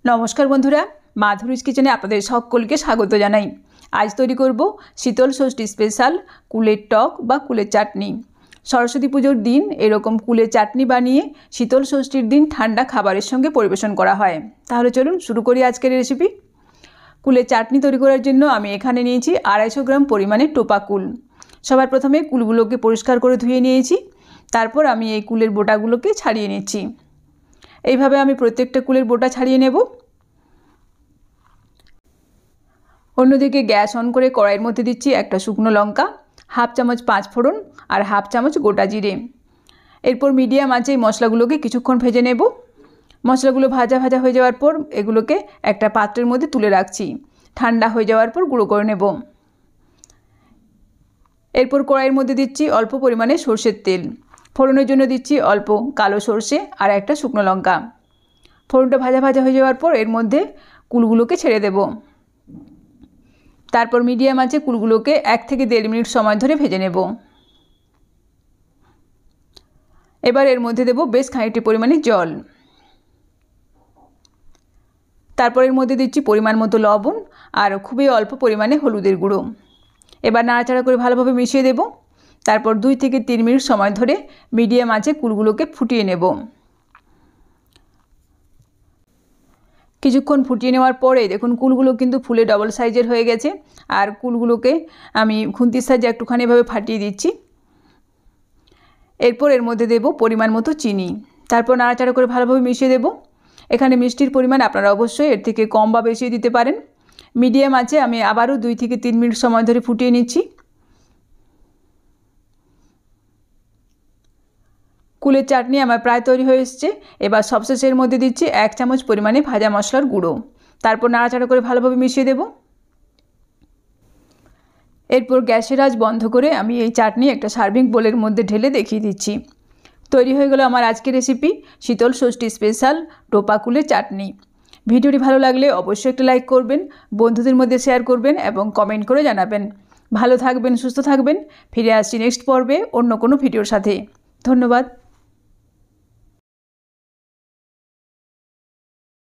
नमस्कार बंधुरा माधुरीज किचेने आपनादेर सकलके स्वागत जानाई। आज तैरी करब शीतल षष्ठी स्पेशल कुलेर टक बा कुलेर चाटनी। सरस्वती पुजोर दिन एरकम कुलेर चाटनी बानिए शीतल षष्ठीर दिन ठंडा खाबारेर संगे परिवेशन करा हय। ताहले चलुन शुरू करी आजकेर रेसिपि। कुलेर चाटनी तैरी करार जन्य आमि एखाने नियेछि 250 ग्राम परिमाणे टोपा कुल। सबार प्रथमे कुलगुलोके परिष्कार करे धुए नियेछि, तारपर आमि एई कुलेर बोटागुलोके छाड़िये निচ্ছি। এইভাবে আমি প্রত্যেকটা কুলের বোটা ছাড়িয়ে নেব। অন্যদিকে গ্যাস অন করে কড়াইয়ের মধ্যে দিচ্ছি একটা শুকনো লঙ্কা, হাফ চামচ পাঁচ ফোড়ন আর হাফ চামচ গোটা জিরে। এরপর মিডিয়াম আঁচে এই মশলাগুলোকে কিছুক্ষণ ভেজে নেব। মশলাগুলো ভাজা ভাজা হয়ে যাওয়ার পর এগুলোকে একটা পাত্রের মধ্যে তুলে রাখছি। ঠান্ডা হয়ে যাওয়ার পর গুঁড়ো করে নেব। এরপর কড়াইয়ের মধ্যে দিচ্ছি অল্প পরিমাণে সরষের তেল। ফোড়নের জন্য দিচ্ছি অল্প কালো সরষে আর একটা শুকনো লঙ্কা। ফোড়নটা ভাজা ভাজা হয়ে যাওয়ার পর এর মধ্যে কুলগুলোকে ছেড়ে দেব। তারপর মিডিয়াম আঁচে কুলগুলোকে 1 থেকে 1.5 মিনিট সময় ধরে ভেজে নেব। এবার এর মধ্যে দেব বেশ খানিকটি পরিমাণে জল। তারপর এর মধ্যে দিচ্ছি পরিমাণ মতো লবণ আর খুবই অল্প পরিমাণে হলুদের গুঁড়ো। এবার নাড়াচাড়া করে ভালোভাবে মিশিয়ে দেব। তারপর 2 থেকে 3 মিনিট সময় ধরে মিডিয়াম আঁচে কুলগুলোকে ফুটিয়ে নেব। কিছুক্ষণ ফুটিয়ে নেওয়ার পরে দেখুন কুলগুলো কিন্তু ফুলে ডবল সাইজের হয়ে গেছে। আর কুলগুলোকে আমি খুন্তির সাহায্যে একটুখানি এভাবে ফাটিয়ে দিচ্ছি। এরপর এর মধ্যে দেব পরিমাণ মতো চিনি। তারপর নাড়াচাড়া করে ভালোভাবে মিশিয়ে দেব। এখানে মিষ্টির পরিমাণ আপনারা অবশ্যই এর থেকে কম বা বেশি দিতে পারেন। মিডিয়াম আঁচে আমি আবারও 2 থেকে 3 মিনিট সময় ধরে ফুটিয়ে নিচ্ছি। কুলের চাটনি আমার প্রায় তৈরি হয়ে এসেছে। এবার সবশেষে এর মধ্যে দিচ্ছি 1 চামচ পরিমাণে ভাজা মশলার গুঁড়ো। তারপর নাড়াচাড়া করে ভালোভাবে মিশিয়ে দেব। এরপর গ্যাসের আঁচ বন্ধ করে আমি এই চাটনি একটা সার্ভিং বোলের মধ্যে ঢেলে দেখিয়ে দিচ্ছি। তৈরি হয়ে গেল আমার আজকের রেসিপি শীতল ষষ্ঠী স্পেশাল টোপা কুলের চাটনি। ভিডিওটি ভালো লাগলে অবশ্যই একটা লাইক করবেন, বন্ধুদের মধ্যে শেয়ার করবেন এবং কমেন্ট করে জানাবেন। ভালো থাকবেন, সুস্থ থাকবেন। ফিরে আসছি নেক্সট পর্বে অন্য কোনো ভিডিওর সাথে। ধন্যবাদ।